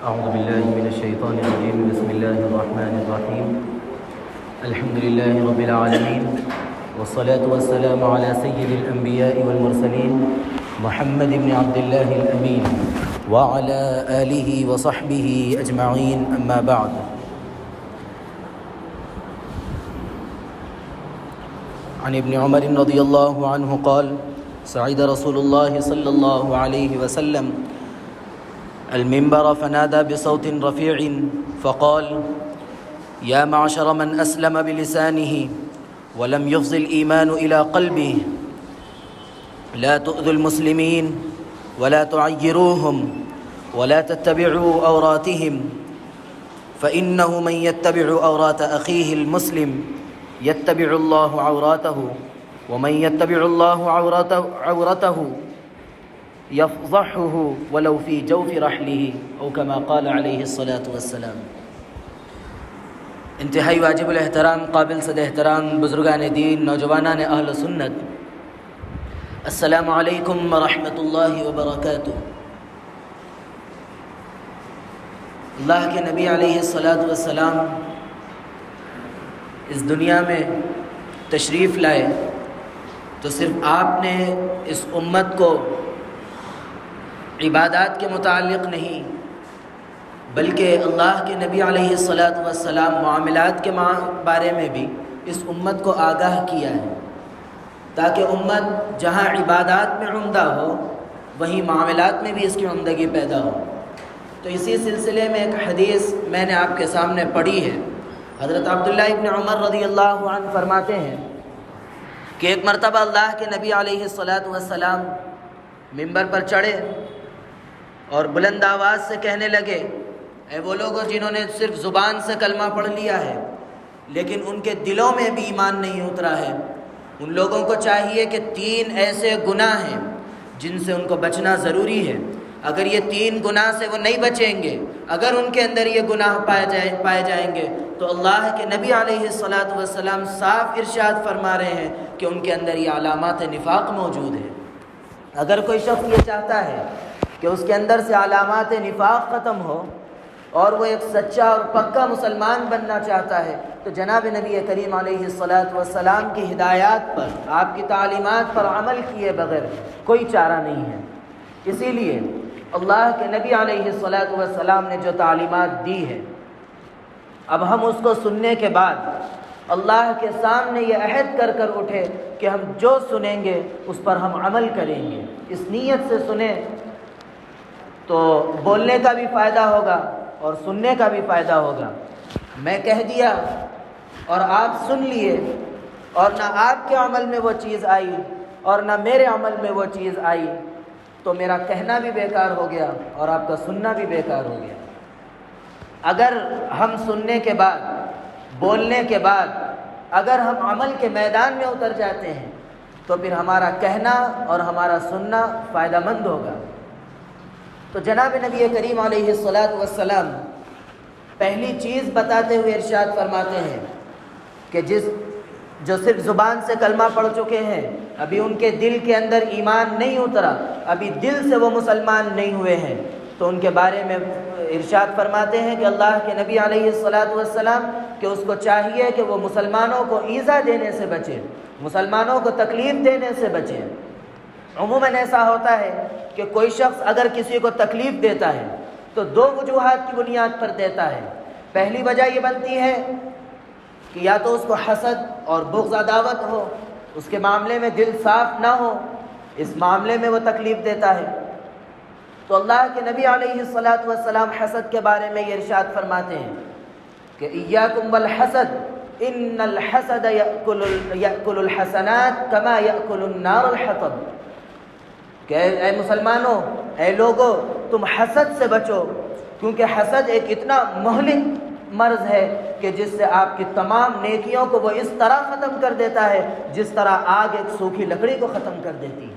أعوذ بالله من الشيطان الرجيم. بسم الله الرحمن الرحيم. الحمد لله رب العالمين، والصلاة والسلام على سيد الأنبياء والمرسلين محمد بن عبد الله الأمين وعلى آله وصحبه أجمعين. أما بعد، عن ابن عمر رضي الله عنه قال: صعد رسول الله صلى الله عليه وسلم المنبر فنادى بصوت رفيع فقال: يا معشر من أسلم بلسانه ولم يفض الإيمان إلى قلبه، لا تؤذوا المسلمين ولا تعيروهم ولا تتبعوا عوراتهم، فإنه من يتبع عورات أخيه المسلم يتبع الله عوراته، ومن يتبع الله عورته يفضحه ولو في جوف رحله، او كما قال علیہ الصلاۃ والسلام. انتہائی واجب الاحترام، قابل صد احترام بزرگان دین، نوجوانان اہل سنت، السلام علیکم ورحمۃ اللہ وبرکاتہ. اللہ کے نبی علیہ الصلاۃ والسلام اس دنیا میں تشریف لائے تو صرف آپ نے اس امت کو عبادات کے متعلق نہیں، بلکہ اللہ کے نبی علیہ الصلاۃ والسلام معاملات کے بارے میں بھی اس امت کو آگاہ کیا ہے، تاکہ امت جہاں عبادات میں عمدہ ہو وہیں معاملات میں بھی اس کی عمدگی پیدا ہو. تو اسی سلسلے میں ایک حدیث میں نے آپ کے سامنے پڑھی ہے. حضرت عبداللہ ابن عمر رضی اللہ عنہ فرماتے ہیں کہ ایک مرتبہ اللہ کے نبی علیہ الصلاۃ والسلام منبر پر چڑھے اور بلند آواز سے کہنے لگے: اے وہ لوگوں جنہوں نے صرف زبان سے کلمہ پڑھ لیا ہے لیکن ان کے دلوں میں بھی ایمان نہیں اترا ہے، ان لوگوں کو چاہیے کہ 3 ایسے گناہ ہیں جن سے ان کو بچنا ضروری ہے. اگر یہ 3 گناہ سے وہ نہیں بچیں گے، اگر ان کے اندر یہ گناہ پائے جائیں گے تو اللہ کے نبی علیہ الصلاۃ والسلام صاف ارشاد فرما رہے ہیں کہ ان کے اندر یہ علامات نفاق موجود ہے. اگر کوئی شخص یہ چاہتا ہے کہ اس کے اندر سے علامات نفاق ختم ہو اور وہ ایک سچا اور پکا مسلمان بننا چاہتا ہے تو جناب نبی کریم علیہ الصلاۃ والسلام کی ہدایات پر، آپ کی تعلیمات پر عمل کیے بغیر کوئی چارہ نہیں ہے. اسی لیے اللہ کے نبی علیہ الصلاۃ والسلام نے جو تعلیمات دی ہے، اب ہم اس کو سننے کے بعد اللہ کے سامنے یہ عہد کر اٹھے کہ ہم جو سنیں گے اس پر ہم عمل کریں گے. اس نیت سے سنیں تو بولنے کا بھی فائدہ ہوگا اور سننے کا بھی فائدہ ہوگا. میں کہہ دیا اور آپ سن لیے اور نہ آپ کے عمل میں وہ چیز آئی اور نہ میرے عمل میں وہ چیز آئی تو میرا کہنا بھی بیکار ہو گیا اور آپ کا سننا بھی بیکار ہو گیا. اگر ہم سننے کے بعد، بولنے کے بعد اگر ہم عمل کے میدان میں اتر جاتے ہیں تو پھر ہمارا کہنا اور ہمارا سننا فائدہ مند ہوگا. تو جناب نبی کریم علیہ الصلاۃ والسلام پہلی چیز بتاتے ہوئے ارشاد فرماتے ہیں کہ جو صرف زبان سے کلمہ پڑھ چکے ہیں، ابھی ان کے دل کے اندر ایمان نہیں اترا، ابھی دل سے وہ مسلمان نہیں ہوئے ہیں، تو ان کے بارے میں ارشاد فرماتے ہیں کہ اللہ کے نبی علیہ الصلاۃ والسلام کہ اس کو چاہیے کہ وہ مسلمانوں کو ایذا دینے سے بچے، مسلمانوں کو تکلیف دینے سے بچے. عموماً ایسا ہوتا ہے کہ کوئی شخص اگر کسی کو تکلیف دیتا ہے تو 2 وجوہات کی بنیاد پر دیتا ہے. پہلی وجہ یہ بنتی ہے کہ یا تو اس کو حسد اور بغض عداوت ہو، اس کے معاملے میں دل صاف نہ ہو، اس معاملے میں وہ تکلیف دیتا ہے. تو اللہ کے نبی علیہ الصلاۃ والسلام حسد کے بارے میں یہ ارشاد فرماتے ہیں کہ ایاکم والحسد ان الحسد یأکل الحسنات کما یأکل النار الحطب، کہ اے مسلمانوں، اے لوگو، تم حسد سے بچو، کیونکہ حسد ایک اتنا مہلک مرض ہے کہ جس سے آپ کی تمام نیکیوں کو وہ اس طرح ختم کر دیتا ہے جس طرح آگ ایک سوکھی لکڑی کو ختم کر دیتی ہے.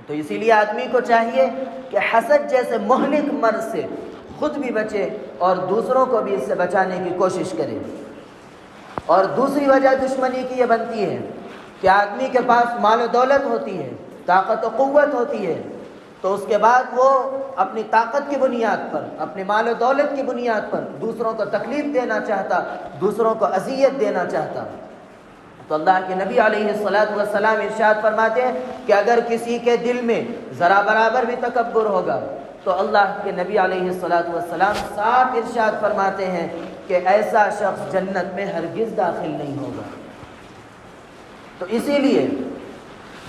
تو اسی لیے آدمی کو چاہیے کہ حسد جیسے مہلک مرض سے خود بھی بچے اور دوسروں کو بھی اس سے بچانے کی کوشش کرے. اور دوسری وجہ دشمنی کی یہ بنتی ہے کہ آدمی کے پاس مال و دولت ہوتی ہے، طاقت و قوت ہوتی ہے، تو اس کے بعد وہ اپنی طاقت کی بنیاد پر، اپنے مال و دولت کی بنیاد پر دوسروں کو تکلیف دینا چاہتا، دوسروں کو اذیت دینا چاہتا۔ تو اللہ کے نبی علیہ السلام ارشاد فرماتے ہیں کہ اگر کسی کے دل میں ذرا برابر بھی تکبر ہوگا تو اللہ کے نبی علیہ السلام صاف ارشاد فرماتے ہیں کہ ایسا شخص جنت میں ہرگز داخل نہیں ہوگا۔ تو اسی لیے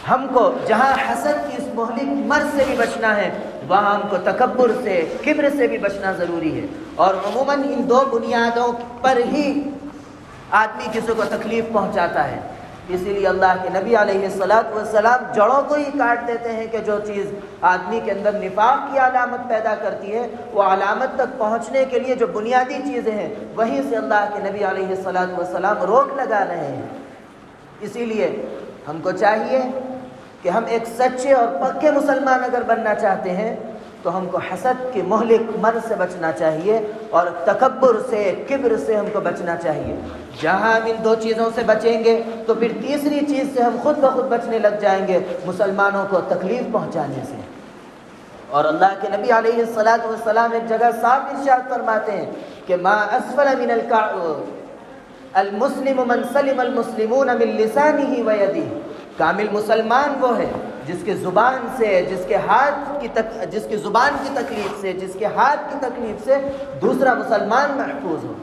ہم کو جہاں حسد کی اس مہلک مرض سے بھی بچنا ہے، وہاں ہم کو تکبر سے، کبر سے بھی بچنا ضروری ہے۔ اور عموماً ان دو بنیادوں پر ہی آدمی کسی کو تکلیف پہنچاتا ہے۔ اسی لیے اللہ کے نبی علیہ السلام جڑوں کو ہی کاٹ دیتے ہیں کہ جو چیز آدمی کے اندر نفاق کی علامت پیدا کرتی ہے، وہ علامت تک پہنچنے کے لیے جو بنیادی چیزیں ہیں وہیں سے اللہ کے نبی علیہ السلام روک لگا رہے ہیں۔ اسی لیے ہم کو چاہیے کہ ہم ایک سچے اور پکے مسلمان اگر بننا چاہتے ہیں تو ہم کو حسد کے مہلک مرض سے بچنا چاہیے اور تکبر سے، کبر سے ہم کو بچنا چاہیے۔ جہاں ہم ان دو چیزوں سے بچیں گے تو پھر تیسری چیز سے ہم خود بخود بچنے لگ جائیں گے، مسلمانوں کو تکلیف پہنچانے سے۔ اور اللہ کے نبی علیہ السلام ایک جگہ صاف ارشاد فرماتے ہیں کہ ما اسفل من المسلم من سلم المسلمون من لسانه ويده۔ کامل مسلمان وہ ہے جس کے زبان سے، جس کی زبان کی تکلیف سے، جس کے ہاتھ کی تکلیف سے دوسرا مسلمان محفوظ ہو۔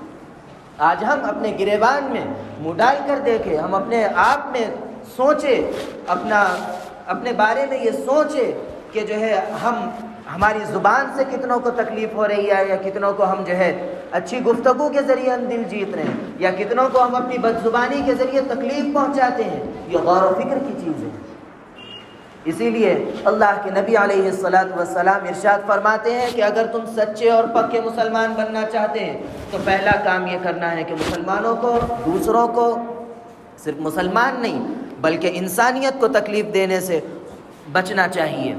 آج ہم اپنے گریبان میں منہ ڈال کر دیکھیں، ہم اپنے آپ میں سوچے، اپنے بارے میں یہ سوچے کہ جو ہے ہماری زبان سے کتنوں کو تکلیف ہو رہی ہے، یا کتنوں کو ہم جو ہے اچھی گفتگو کے ذریعے ہم دل جیت رہے ہیں، یا کتنوں کو ہم اپنی بدزبانی کے ذریعے تکلیف پہنچاتے ہیں۔ یہ غور و فکر کی چیز ہے۔ اسی لیے اللہ کے نبی علیہ السلام ارشاد فرماتے ہیں کہ اگر تم سچے اور پکے مسلمان بننا چاہتے ہیں تو پہلا کام یہ کرنا ہے کہ مسلمانوں کو، دوسروں کو، صرف مسلمان نہیں بلکہ انسانیت کو تکلیف دینے سے بچنا چاہیے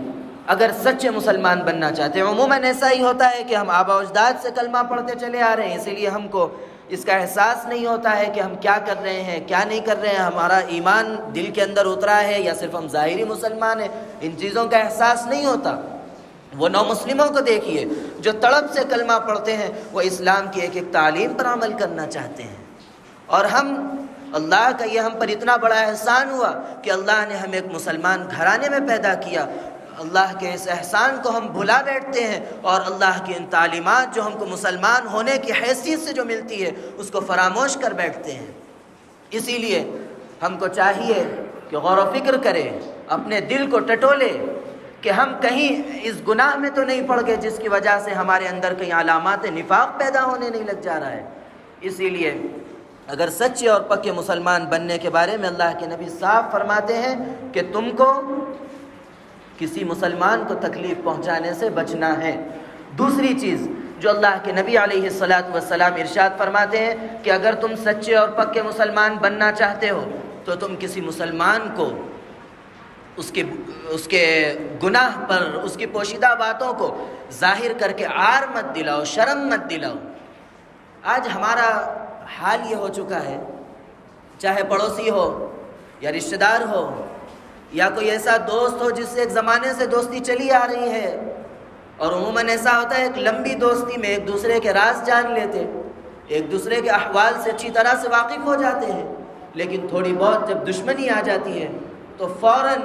اگر سچے مسلمان بننا چاہتے ہیں۔ عموماً ایسا ہی ہوتا ہے کہ ہم آبا و اجداد سے کلمہ پڑھتے چلے آ رہے ہیں، اسی لیے ہم کو اس کا احساس نہیں ہوتا ہے کہ ہم کیا کر رہے ہیں، کیا نہیں کر رہے ہیں، ہمارا ایمان دل کے اندر اترا ہے یا صرف ہم ظاہری مسلمان ہیں، ان چیزوں کا احساس نہیں ہوتا۔ وہ نو مسلموں کو دیکھیے جو تڑپ سے کلمہ پڑھتے ہیں، وہ اسلام کی ایک ایک تعلیم پر عمل کرنا چاہتے ہیں، اور اللہ کا یہ ہم پر اتنا بڑا احسان ہوا کہ اللہ نے ہمیں ایک مسلمان گھرانے میں پیدا کیا۔ اللہ کے اس احسان کو ہم بھلا بیٹھتے ہیں اور اللہ کی ان تعلیمات جو ہم کو مسلمان ہونے کی حیثیت سے جو ملتی ہے اس کو فراموش کر بیٹھتے ہیں۔ اسی لیے ہم کو چاہیے کہ غور و فکر کریں، اپنے دل کو ٹٹولے کہ ہم کہیں اس گناہ میں تو نہیں پڑ گئے جس کی وجہ سے ہمارے اندر کہیں علامات نفاق پیدا ہونے نہیں لگ جا رہا ہے۔ اسی لیے اگر سچے اور پکے مسلمان بننے کے بارے میں اللہ کے نبی صاف فرماتے ہیں کہ تم کو کسی مسلمان کو تکلیف پہنچانے سے بچنا ہے۔ دوسری چیز جو اللہ کے نبی علیہ السلام ارشاد فرماتے ہیں کہ اگر تم سچے اور پکے مسلمان بننا چاہتے ہو تو تم کسی مسلمان کو اس کے گناہ پر، اس کی پوشیدہ باتوں کو ظاہر کر کے عار مت دلاؤ، شرم مت دلاؤ۔ آج ہمارا حال یہ ہو چکا ہے، چاہے پڑوسی ہو یا رشتہ دار ہو یا کوئی ایسا دوست ہو جس سے ایک زمانے سے دوستی چلی آ رہی ہے، اور عموماً ایسا ہوتا ہے ایک لمبی دوستی میں ایک دوسرے کے راز جان لیتے، ایک دوسرے کے احوال سے اچھی طرح سے واقف ہو جاتے ہیں، لیکن تھوڑی بہت جب دشمنی آ جاتی ہے تو فوراً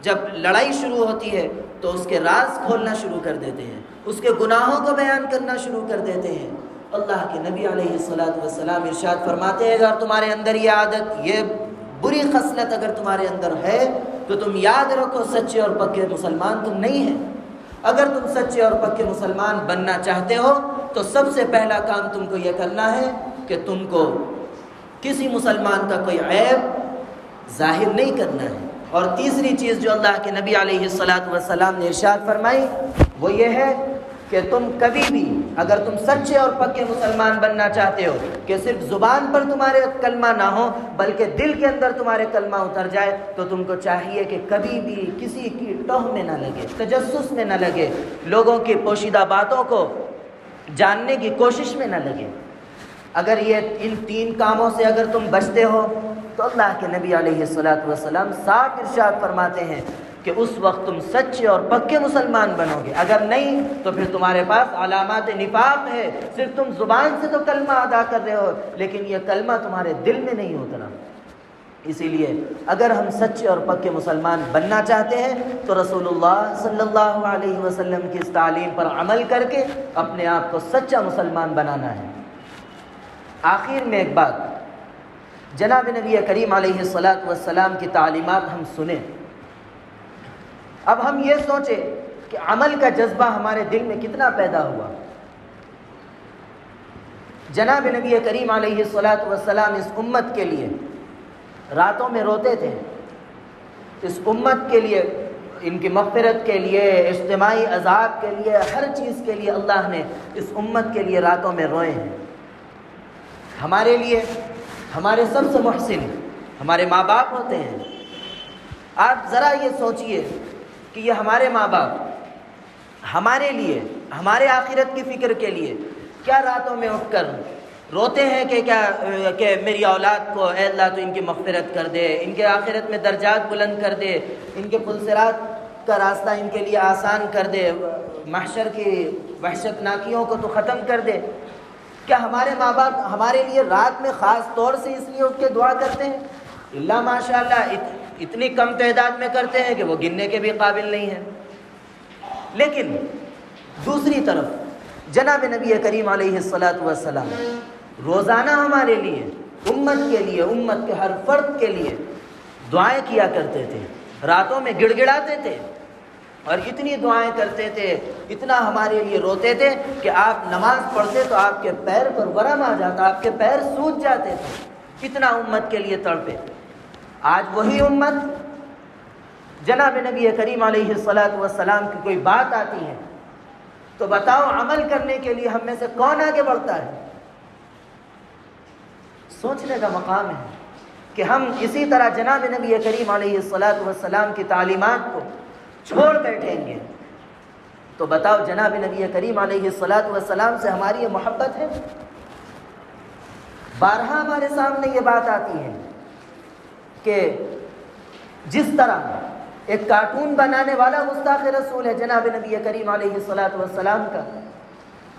جب لڑائی شروع ہوتی ہے تو اس کے راز کھولنا شروع کر دیتے ہیں، اس کے گناہوں کو بیان کرنا شروع کر دیتے ہیں۔ اللہ کے نبی علیہ السلام ارشاد فرماتے ہیں اگر تمہارے اندر یہ عادت، یہ بری خصلت اگر تمہارے اندر ہے تو تم یاد رکھو سچے اور پکے مسلمان تم نہیں ہیں۔ اگر تم سچے اور پکے مسلمان بننا چاہتے ہو تو سب سے پہلا کام تم کو یہ کرنا ہے کہ تم کو کسی مسلمان کا کوئی عیب ظاہر نہیں کرنا ہے۔ اور تیسری چیز جو اللہ کے نبی علیہ السلام نے ارشاد فرمائی وہ یہ ہے کہ تم کبھی بھی اگر تم سچے اور پکے مسلمان بننا چاہتے ہو کہ صرف زبان پر تمہارے کلمہ نہ ہو بلکہ دل کے اندر تمہارے کلمہ اتر جائے، تو تم کو چاہیے کہ کبھی بھی کسی کی ٹوہ میں نہ لگے، تجسس میں نہ لگے، لوگوں کی پوشیدہ باتوں کو جاننے کی کوشش میں نہ لگے۔ اگر یہ ان تین کاموں سے اگر تم بچتے ہو تو اللہ کے نبی علیہ السلام صاف ارشاد فرماتے ہیں کہ کہ اس وقت تم سچے اور پکے مسلمان بنو گے. اگر نہیں تو پھر تمہارے پاس علامات نفاق ہے. صرف تم زبان سے تو کلمہ ادا کر رہے ہو لیکن یہ کلمہ تمہارے دل میں نہیں اترا. اسی لیے اگر ہم سچے اور پکے مسلمان بننا چاہتے ہیں تو رسول اللہ صلی اللہ علیہ وسلم کی اس تعلیم پر عمل کر کے اپنے آپ کو سچا مسلمان بنانا ہے. آخر میں ایک بات، جناب نبی کریم علیہ الصلاۃ والسلام کی تعلیمات ہم سنیں. اب ہم یہ سوچیں کہ عمل کا جذبہ ہمارے دل میں کتنا پیدا ہوا. جناب نبی کریم علیہ الصلاۃ والسلام اس امت کے لیے راتوں میں روتے تھے. اس امت کے لیے، ان کی مغفرت کے لیے، اجتماعی عذاب کے لیے، ہر چیز کے لیے اللہ نے اس امت کے لیے راتوں میں روئے ہیں. ہمارے لیے ہمارے سب سے محسن ہمارے ماں باپ ہوتے ہیں. آپ ذرا یہ سوچئے کہ یہ ہمارے ماں باپ ہمارے لیے، ہمارے آخرت کی فکر کے لیے کیا راتوں میں اٹھ کر روتے ہیں کہ میری اولاد کو اے اللہ تو ان کی مغفرت کر دے، ان کے آخرت میں درجات بلند کر دے، ان کے پلسرات کا راستہ ان کے لیے آسان کر دے، محشر کی وحشت ناکیوں کو تو ختم کر دے. کیا ہمارے ماں باپ ہمارے لیے رات میں خاص طور سے اس لیے اٹھ کے دعا کرتے ہیں؟ اللہ ماشاء اللہ اتنی کم تعداد میں کرتے ہیں کہ وہ گننے کے بھی قابل نہیں ہیں. لیکن دوسری طرف جناب نبی کریم علیہ الصلاۃ والسلام روزانہ ہمارے لیے، امت کے لیے، امت کے ہر فرد کے لیے دعائیں کیا کرتے تھے. راتوں میں گڑ گڑاتے تھے اور اتنی دعائیں کرتے تھے، اتنا ہمارے لیے روتے تھے کہ آپ نماز پڑھتے تو آپ کے پیر پر ورم آ جاتا، آپ کے پیر سوج جاتے تھے. اتنا امت کے لیے تڑپے. آج وہی امت جناب نبی کریم علیہ الصلاۃ والسلام کی کوئی بات آتی ہے تو بتاؤ عمل کرنے کے لیے ہم میں سے کون آگے بڑھتا ہے؟ سوچنے کا مقام ہے کہ ہم اسی طرح جناب نبی کریم علیہ الصلاۃ والسلام کی تعلیمات کو چھوڑ بیٹھیں گے تو بتاؤ جناب نبی کریم علیہ الصلاۃ والسلام سے ہماری یہ محبت ہے؟ بارہا ہمارے سامنے یہ بات آتی ہے کہ جس طرح ایک کارٹون بنانے والا گستاخ رسول ہے جناب نبی کریم علیہ الصلاۃ والسلام کا،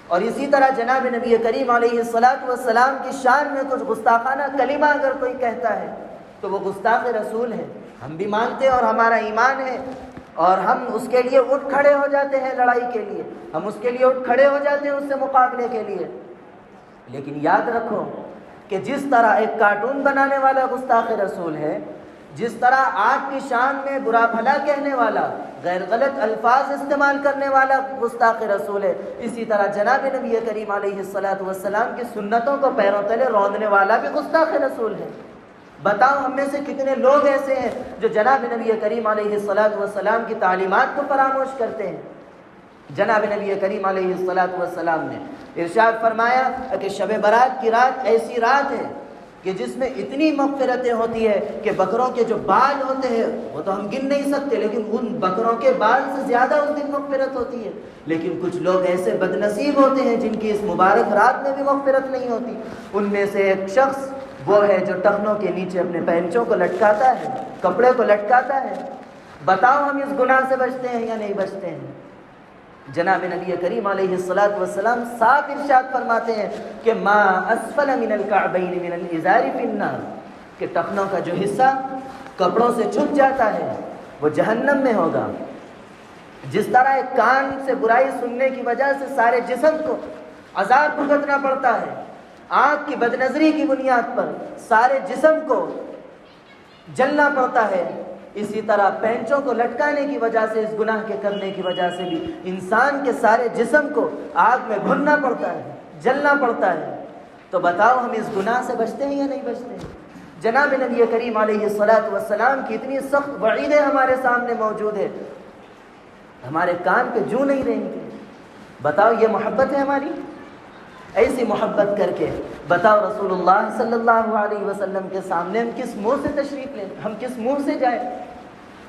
اور اسی طرح جناب نبی کریم علیہ الصلاۃ والسلام کی شان میں کچھ گستاخانہ کلمہ اگر کوئی کہتا ہے تو وہ گستاخ رسول ہے. ہم بھی مانتے ہیں اور ہمارا ایمان ہے اور ہم اس کے لیے اٹھ کھڑے ہو جاتے ہیں لڑائی کے لیے، ہم اس کے لیے اٹھ کھڑے ہو جاتے ہیں اس سے مقابلے کے لیے. لیکن یاد رکھو کہ جس طرح ایک کارٹون بنانے والا گستاخ رسول ہے، جس طرح آپ کی شان میں برا بھلا کہنے والا، غیر غلط الفاظ استعمال کرنے والا گستاخ رسول ہے، اسی طرح جناب نبی کریم علیہ الصلاۃ والسلام کی سنتوں کو پیروں تلے روندنے والا بھی گستاخ رسول ہے. بتاؤ ہم میں سے کتنے لوگ ایسے ہیں جو جناب نبی کریم علیہ الصلاۃ والسلام کی تعلیمات کو فراموش کرتے ہیں. جناب نبی کریم علیہ الصلاۃ والسلام نے ارشاد فرمایا کہ شب برات کی رات ایسی رات ہے کہ جس میں اتنی مغفرتیں ہوتی ہے کہ بکروں کے جو بال ہوتے ہیں وہ تو ہم گن نہیں سکتے، لیکن ان بکروں کے بال سے زیادہ اس دن مغفرت ہوتی ہے. لیکن کچھ لوگ ایسے بد نصیب ہوتے ہیں جن کی اس مبارک رات میں بھی مغفرت نہیں ہوتی. ان میں سے ایک شخص وہ ہے جو ٹخنوں کے نیچے اپنے پینچوں کو لٹکاتا ہے، کپڑے کو لٹکاتا ہے. بتاؤ ہم اس گناہ سے بچتے ہیں یا نہیں بچتے ہیں؟ جناب نبی کریم علیہ الصلاۃ والسلام صاف ارشاد فرماتے ہیں کہ ما اسفل من الکعبین من الازار فی النار، کہ ٹخنوں کا جو حصہ کپڑوں سے چھپ جاتا ہے وہ جہنم میں ہوگا. جس طرح ایک کان سے برائی سننے کی وجہ سے سارے جسم کو عذاب بھگتنا پڑتا ہے، آنکھ کی بد نظری کی بنیاد پر سارے جسم کو جلنا پڑتا ہے، اسی طرح پینچوں کو لٹکانے کی وجہ سے، اس گناہ کے کرنے کی وجہ سے بھی انسان کے سارے جسم کو آگ میں بھوننا پڑتا ہے، جلنا پڑتا ہے. تو بتاؤ ہم اس گناہ سے بچتے ہیں یا نہیں بچتے ہیں؟ جناب نبی کریم علیہ الصلاۃ والسلام کی اتنی سخت وعیدیں ہمارے سامنے موجود ہے، ہمارے کان پہ جو نہیں رہیں گے. بتاؤ یہ محبت ہے ہماری؟ ایسی محبت کر کے بتاؤ رسول اللہ صلی اللہ علیہ وسلم کے سامنے ہم کس منہ سے تشریف لیں؟ ہم کس منہ سے جائیں؟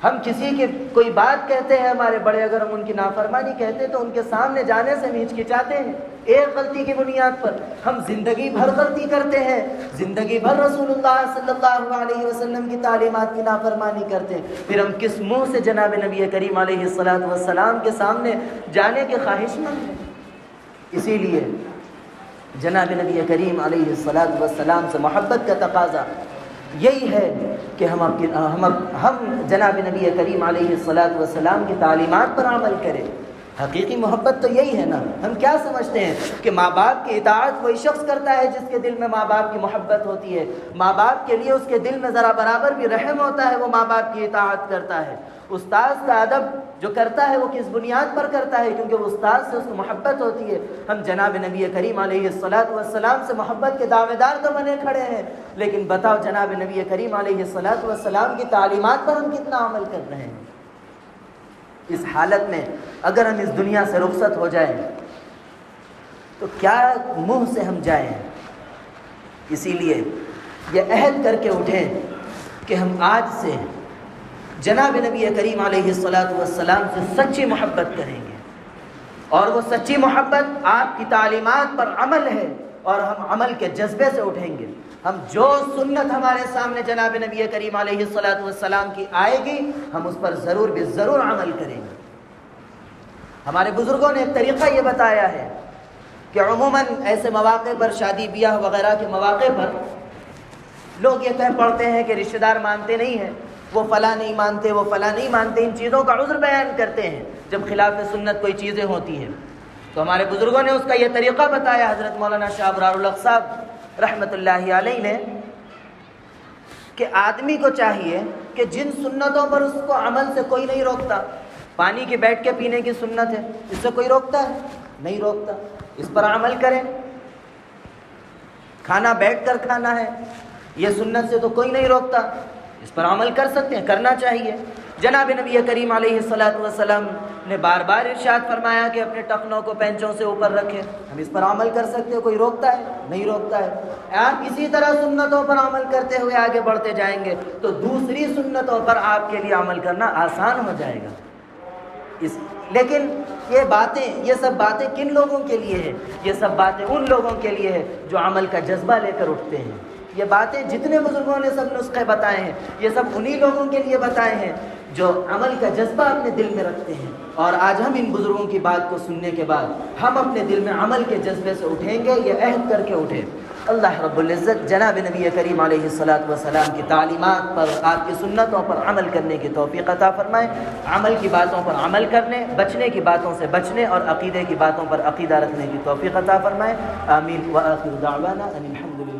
ہم کسی کی کوئی بات کہتے ہیں ہمارے بڑے، اگر ہم ان کی نافرمانی کہتے ہیں تو ان کے سامنے جانے سے ہم ہچکچاتے ہیں. ایک غلطی کی بنیاد پر ہم زندگی بھر غلطی کرتے ہیں، زندگی بھر رسول اللہ صلی اللہ علیہ وسلم کی تعلیمات کی نافرمانی کرتے ہیں، پھر ہم کس منہ سے جناب نبی کریم علیہ السلام کے سامنے جانے کے خواہش مند ہیں؟ اسی لیے جناب نبی کریم علیہ السلام سے محبت کا تقاضا یہی ہے کہ ہم جناب نبی کریم علیہ السلام کی تعلیمات پر عمل کریں۔ حقیقی محبت تو یہی ہے نا۔ ہم کیا سمجھتے ہیں کہ ماں باپ کی اطاعت وہی شخص کرتا ہے جس کے دل میں ماں باپ کی محبت ہوتی ہے، ماں باپ کے لیے اس کے دل میں ذرا برابر بھی رحم ہوتا ہے، وہ ماں باپ کی اطاعت کرتا ہے۔ استاذ کا ادب جو کرتا ہے وہ کس بنیاد پر کرتا ہے؟ کیونکہ وہ استاذ سے اس کو محبت ہوتی ہے۔ ہم جناب نبی کریم علیہ السلام سے محبت کے دعوے دار تو بنے کھڑے ہیں، لیکن بتاؤ جناب نبی کریم علیہ السلام کی تعلیمات پر ہم کتنا عمل کر رہے ہیں؟ اس حالت میں اگر ہم اس دنیا سے رخصت ہو جائیں تو کیا منہ سے ہم جائیں؟ اسی لیے یہ عہد کر کے اٹھیں کہ ہم آج سے جناب نبی کریم علیہ السلام سے سچی محبت کریں گے، اور وہ سچی محبت آپ کی تعلیمات پر عمل ہے، اور ہم عمل کے جذبے سے اٹھیں گے۔ ہم جو سنت ہمارے سامنے جناب نبی کریم علیہ السلام کی آئے گی ہم اس پر ضرور بھی ضرور عمل کریں گے۔ ہمارے بزرگوں نے ایک طریقہ یہ بتایا ہے کہ عموماً ایسے مواقع پر، شادی بیاہ وغیرہ کے مواقع پر لوگ یہ کہہ پڑتے ہیں کہ رشتہ دار مانتے نہیں ہیں، وہ فلاں نہیں مانتے، وہ فلاں نہیں مانتے، ان چیزوں کا عذر بیان کرتے ہیں جب خلاف سنت کوئی چیزیں ہوتی ہیں۔ تو ہمارے بزرگوں نے اس کا یہ طریقہ بتایا، حضرت مولانا شاہ ابرار الحق صاحب رحمۃ اللہ علیہ نے، کہ آدمی کو چاہیے کہ جن سنتوں پر اس کو عمل سے کوئی نہیں روکتا، پانی کی بیٹھ کے پینے کی سنت ہے، اس سے کوئی روکتا ہے؟ نہیں روکتا، اس پر عمل کریں۔ کھانا بیٹھ کر کھانا ہے، یہ سنت سے تو کوئی نہیں روکتا، اس پر عمل کر سکتے ہیں، کرنا چاہیے۔ جناب نبی کریم علیہ السلام نے بار بار ارشاد فرمایا کہ اپنے ٹخنوں کو پینچوں سے اوپر رکھیں، ہم اس پر عمل کر سکتے ہیں، کوئی روکتا ہے؟ نہیں روکتا ہے۔ آپ اسی طرح سنتوں پر عمل کرتے ہوئے آگے بڑھتے جائیں گے تو دوسری سنتوں پر آپ کے لیے عمل کرنا آسان ہو جائے گا۔ لیکن یہ سب باتیں کن لوگوں کے لیے ہیں؟ یہ سب باتیں ان لوگوں کے لیے ہے جو عمل کا جذبہ لے کر اٹھتے ہیں۔ یہ باتیں جتنے بزرگوں نے سب نسخے بتائے ہیں، یہ سب انہی لوگوں کے لیے بتائے ہیں جو عمل کا جذبہ اپنے دل میں رکھتے ہیں۔ اور آج ہم ان بزرگوں کی بات کو سننے کے بعد ہم اپنے دل میں عمل کے جذبے سے اٹھیں گے، یہ عہد کر کے اٹھیں۔ اللہ رب العزت جناب نبی کریم علیہ السلام کی تعلیمات پر، آپ کی سنتوں پر عمل کرنے کی توفیق عطا فرمائے، عمل کی باتوں پر عمل کرنے، بچنے کی باتوں سے بچنے اور عقیدے کی باتوں پر عقیدہ رکھنے کی توفیق عطا فرمائے۔ آمین۔ وآخر دعوانا ان الحمد للہ۔